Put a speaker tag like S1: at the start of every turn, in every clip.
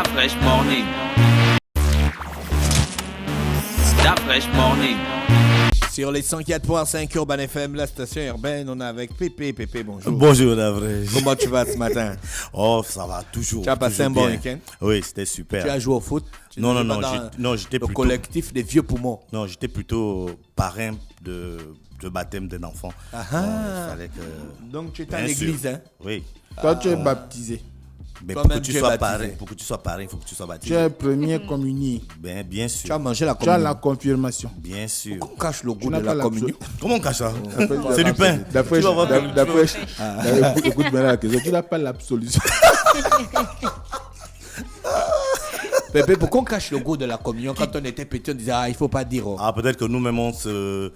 S1: Fresh Morning. Fresh Morning.
S2: Sur les 104.5 Urban FM, la station urbaine, on est avec Pépé. Pépé, bonjour.
S3: Bonjour, Davré.
S2: Comment tu vas ce matin?
S3: Oh, ça va toujours.
S2: Tu as passé un bon week-end?
S3: Oui, c'était super.
S2: Tu as joué au foot?
S3: Non, j'étais
S2: le
S3: plutôt...
S2: collectif des vieux poumons.
S3: Non, j'étais plutôt parrain de baptême d'un enfant.
S2: Ah
S3: bon, il fallait que...
S2: Donc tu étais à
S3: Bien
S2: l'église,
S3: sûr.
S2: hein?
S3: Oui.
S4: Toi, tu es baptisé.
S3: Mais
S2: Toi-même,
S3: pour que tu
S2: tu es
S3: sois
S2: baptisé.
S3: parrain, il faut que tu sois
S4: Tu
S3: baptisé.
S4: es premier communié.
S3: Bien
S2: Tu as
S3: sûr.
S2: mangé la
S4: Tu as
S2: communion.
S4: la confirmation.
S3: Bien sûr.
S2: On cache le
S4: Tu
S2: goût
S4: n'as
S2: de
S4: pas
S2: la communion.
S3: Comment on cache ça? C'est du pain.
S4: D'après,
S3: Tu vas voir que-
S4: écoute bien la question. Tu n'as pas l'absolution.
S2: Pépé, pourquoi on cache le goût de la communion? Quand on était petit, on disait, il faut pas dire. Oh.
S3: Ah, peut-être que nous-mêmes, on se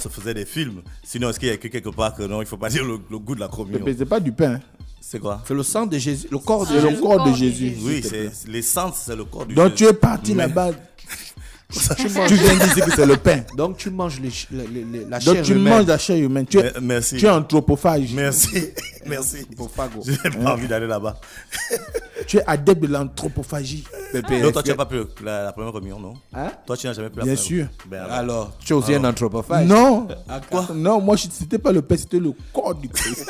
S3: faisait des films. Sinon, est-ce qu'il y a écrit quelque part que non, il ne faut pas dire le goût de la communion?
S4: Mais c'est pas du pain.
S3: C'est quoi?
S2: C'est le sang de Jésus, le corps de
S4: C'est
S2: Jésus.
S4: le corps de Jésus.
S3: Oui, c'est l'essence, c'est le corps du
S4: Donc
S3: Jésus.
S4: tu es parti là-bas. Tu viens de dire que c'est le pain.
S2: Donc tu manges la chair
S4: Donc tu
S2: humaine.
S4: manges la chair humaine. Tu es,
S3: Merci.
S4: tu es anthropophage.
S3: Merci. Merci.
S2: Profago.
S3: Je n'ai pas envie d'aller là-bas.
S4: Tu es adepte de l'anthropophagie.
S2: Pépé,
S3: Donc, toi, tu n'as pas pris la première communion, non?
S4: Hein?
S3: Toi, tu n'as jamais pris la
S4: Bien
S3: première
S4: sûr.
S3: Ben,
S2: alors, tu es aussi un anthropophage.
S4: Non.
S2: À quoi?
S4: Non, moi, c'était pas le pain, c'était le corps du Christ.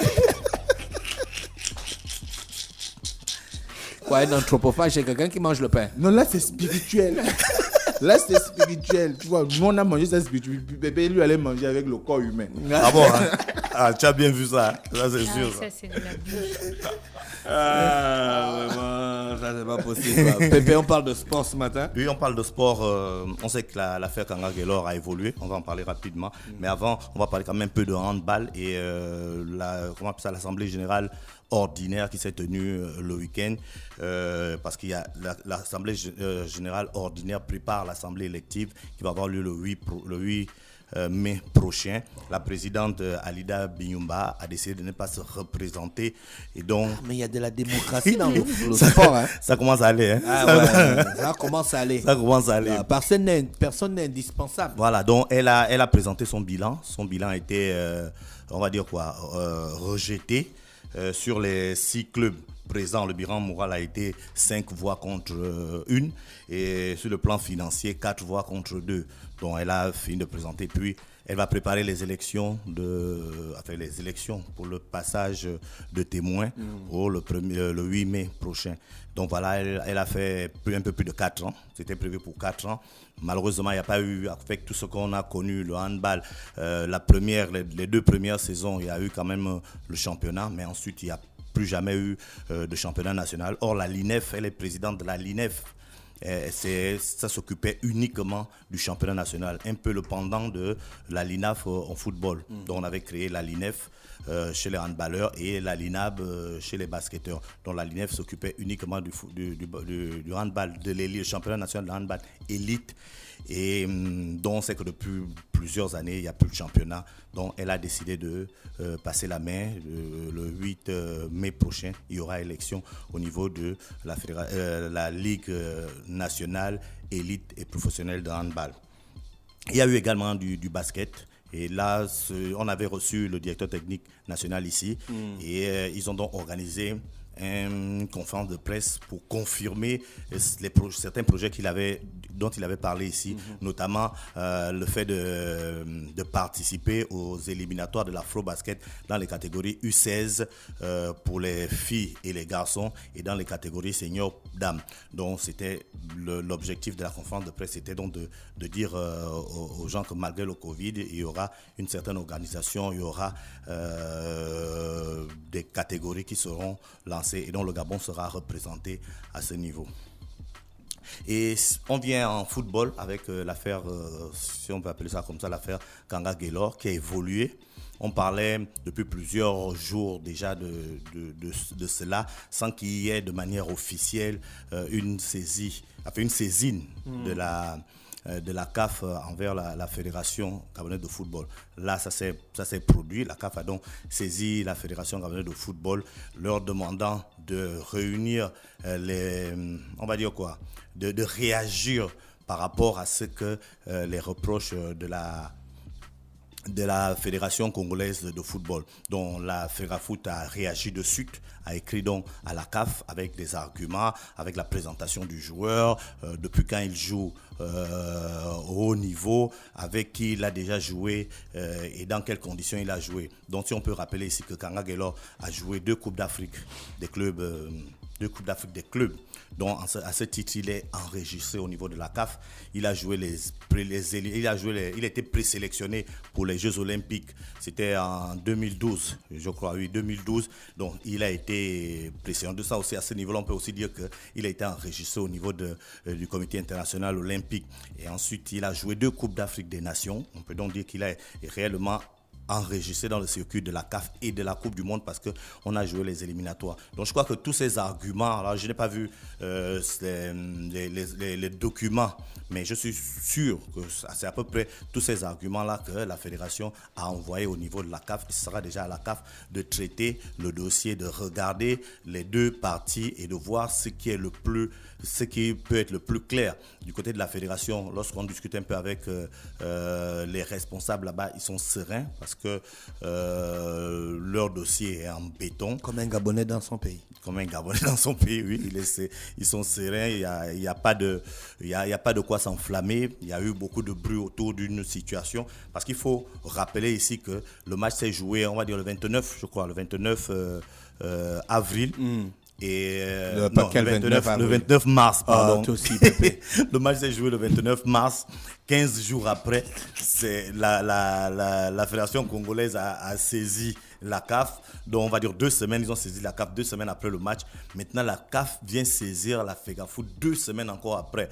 S2: Quoi, un anthropophage, c'est quelqu'un qui mange le pain.
S4: Non, là, c'est spirituel. Là, c'est spirituel. Tu vois, nous, on a mangé ça spirituel. Bébé, lui, allait manger avec le corps humain.
S3: Ah bon, hein? Ah, tu as bien vu ça. Ça, c'est sûr.
S5: Ça, c'est de la bouche.
S2: Ah, vraiment, ça c'est pas possible. quoi. Pépé, on parle de sport ce matin.
S3: Oui, on parle de sport. On sait que l'affaire Kanga Gaylor a évolué. On va en parler rapidement. Mais avant, on va parler quand même un peu de handball et l'Assemblée générale ordinaire qui s'est tenue le week-end. Parce qu'il y a l'Assemblée générale ordinaire prépare l'Assemblée élective qui va avoir lieu le 8 mai prochain. La présidente Alida Binyumba a décidé de ne pas se représenter et donc
S2: Mais il y a de la démocratie dans le sport. Hein.
S3: ça commence à aller. Hein?
S2: Ah, ouais, ça commence à aller.
S3: Ça commence à aller.
S2: Ah, personne n'est indispensable.
S3: Voilà, donc elle a présenté son bilan. Son bilan a été, on va dire quoi, rejeté sur les 6 clubs présents. Le bilan moral a été 5 voix contre 1 et sur le plan financier 4 voix contre 2. Donc elle a fini de présenter. Puis elle va préparer les élections pour le passage de témoins pour le 8 mai prochain. Donc voilà, elle a fait un peu plus de 4 ans. C'était prévu pour 4 ans. Malheureusement, il n'y a pas eu, avec tout ce qu'on a connu, le handball, les 2 premières saisons, il y a eu quand même le championnat, mais ensuite, il n'y a plus jamais eu de championnat national. Or, la LINEF, elle est présidente de la LINEF. Ça s'occupait uniquement du championnat national, un peu le pendant de la LINAF en football. Donc on avait créé la LINEF chez les handballeurs et la LINAB chez les basketteurs. Donc la LINEF s'occupait uniquement du handball, de l'élite, le championnat national de handball élite. Et donc on sait que depuis plusieurs années, il n'y a plus de championnat. Donc elle a décidé de passer la main. Le 8 mai prochain, il y aura élection au niveau de la Ligue nationale, élite et professionnelle de handball. Il y a eu également du basket. Et là, on avait reçu le directeur technique national ici. Et ils ont donc organisé une conférence de presse pour confirmer certains projets dont il avait parlé ici, notamment le fait de participer aux éliminatoires de l'Afro-Basket dans les catégories U16 pour les filles et les garçons et dans les catégories seniors dames. Donc c'était l'objectif de la conférence de presse, c'était donc de dire aux gens que malgré le Covid, il y aura une certaine organisation, il y aura des catégories qui seront lancées et dont le Gabon sera représenté à ce niveau. Et on vient en football avec l'affaire, si on peut appeler ça comme ça, l'affaire Kanga Gaylor qui a évolué. On parlait depuis plusieurs jours déjà de cela sans qu'il y ait de manière officielle une saisine de la CAF envers la Fédération gabonaise de football. Là, ça s'est produit. La CAF a donc saisi la Fédération gabonaise de football, leur demandant de réunir on va dire quoi, de réagir par rapport à ce que les reproches de de la Fédération congolaise de football, dont la FEGAFOOT a réagi de suite, a écrit donc à la CAF avec des arguments, avec la présentation du joueur, depuis quand il joue au haut niveau, avec qui il a déjà joué et dans quelles conditions il a joué. Donc si on peut rappeler ici que Kanga Guelor a joué 2 Coupes d'Afrique des clubs, dont à ce titre il est enregistré au niveau de la CAF. Il a joué il a été présélectionné pour les Jeux Olympiques. C'était en 2012, je crois, oui, 2012. Donc il a été présélectionné. De ça aussi, à ce niveau-là, on peut aussi dire qu'il a été enregistré au niveau du Comité international olympique. Et ensuite, il a joué 2 Coupes d'Afrique des Nations. On peut donc dire qu'il est réellement enregistré dans le circuit de la CAF et de la Coupe du Monde parce qu'on a joué les éliminatoires. Donc je crois que tous ces arguments, alors je n'ai pas vu les documents, mais je suis sûr que c'est à peu près tous ces arguments-là que la fédération a envoyé au niveau de la CAF. Ce sera déjà à la CAF de traiter le dossier, de regarder les 2 parties et de voir ce qui peut être le plus clair. Du côté de la fédération, lorsqu'on discute un peu avec les responsables là-bas, ils sont sereins parce que leur dossier est en béton.
S2: Comme un Gabonais dans son pays.
S3: Comme un Gabonais dans son pays, oui. Ils sont sereins, il n'y a pas de quoi s'enflammer. Il y a eu beaucoup de bruit autour d'une situation. Parce qu'il faut rappeler ici que le match s'est joué, on va dire le 29 avril. Et
S2: le
S3: 29 mars, pardon.
S2: Aussi, Pépé.
S3: Le match s'est joué le 29 mars. 15 jours après, c'est la Fédération congolaise a saisi la CAF. Donc on va dire 2 semaines, ils ont saisi la CAF 2 semaines après le match. Maintenant la CAF vient saisir la FEGAFOOT 2 semaines encore après.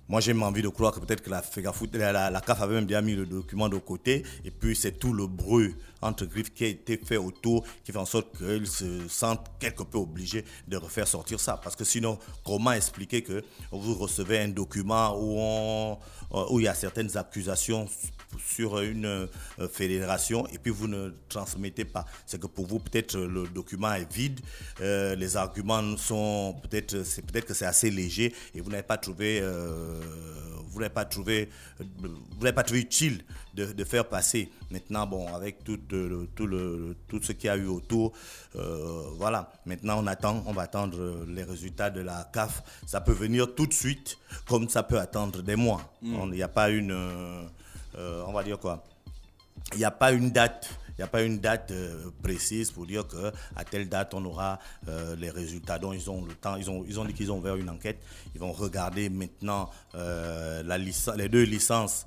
S3: Moi, j'ai envie de croire que peut-être que la CAF avait même déjà mis le document de côté. Et puis, c'est tout le bruit entre griffes qui a été fait autour qui fait en sorte qu'ils se sentent quelque peu obligés de refaire sortir ça. Parce que sinon, comment expliquer que vous recevez un document où il y a certaines accusations sur une fédération et puis vous ne transmettez pas? C'est que pour vous, peut-être le document est vide, les arguments sont peut-être que c'est assez léger et vous n'avez pas trouvé utile de faire passer. Maintenant, bon, avec tout ce qu'il y a eu autour, voilà. Maintenant, on va attendre les résultats de la CAF. Ça peut venir tout de suite, comme ça peut attendre des mois. Il n'y a pas on va dire quoi? Il n'y a pas une date. Il n'y a pas une date précise pour dire qu'à telle date, on aura les résultats. Donc, ils ont le temps. Ils ont dit qu'ils ont ouvert une enquête. Ils vont regarder maintenant les 2 licences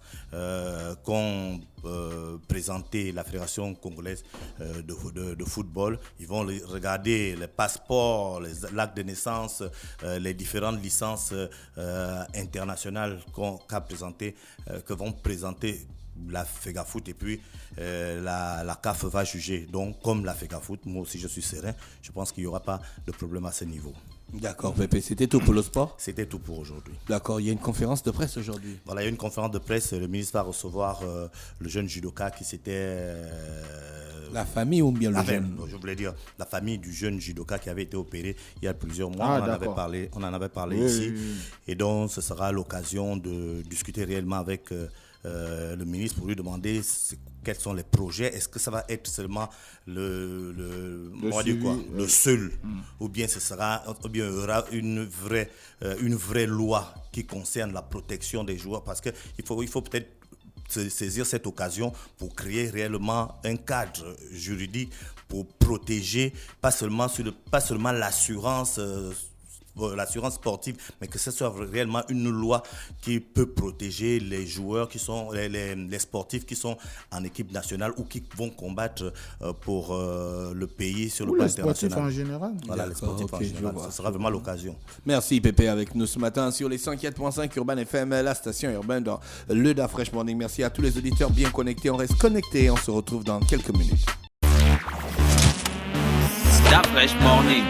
S3: qu'ont présenté la Fédération congolaise de football. Ils vont regarder les passeports, l'acte de naissance, les différentes licences internationales que vont présenter la FEGAFOOT et puis la CAF va juger. Donc comme la FEGAFOOT, moi aussi je suis serein, je pense qu'il n'y aura pas de problème à ce niveau.
S2: D'accord, Pépé, c'était tout pour le sport?
S3: C'était tout pour aujourd'hui.
S2: D'accord, il y a une conférence de presse aujourd'hui.
S3: Voilà, il y a une conférence de presse, le ministre va recevoir le jeune judoka qui s'était...
S2: La famille ou bien le jeune?
S3: Je voulais dire la famille du jeune judoka qui avait été opéré il y a plusieurs mois. On en avait parlé ici. Oui. Et donc ce sera l'occasion de discuter réellement avec le ministre pour lui demander quels sont les projets. Est-ce que ça va être seulement le seul ou bien il y aura une vraie loi qui concerne la protection des joueurs, parce qu'il faut peut-être saisir cette occasion pour créer réellement un cadre juridique pour protéger pas seulement l'assurance sportive, mais que ce soit réellement une loi qui peut protéger les joueurs qui sont les sportifs qui sont en équipe nationale ou qui vont combattre pour le pays sur le plan international.
S4: En général.
S3: Voilà, les sportifs en général. Ce sera vraiment l'occasion.
S2: Merci Pépé avec nous ce matin sur les 104.5 Urban FM, la station urbaine dans le Da Fresh Morning. Merci à tous les auditeurs bien connectés. On reste connectés. On se retrouve dans quelques minutes.
S1: Da Fresh Morning.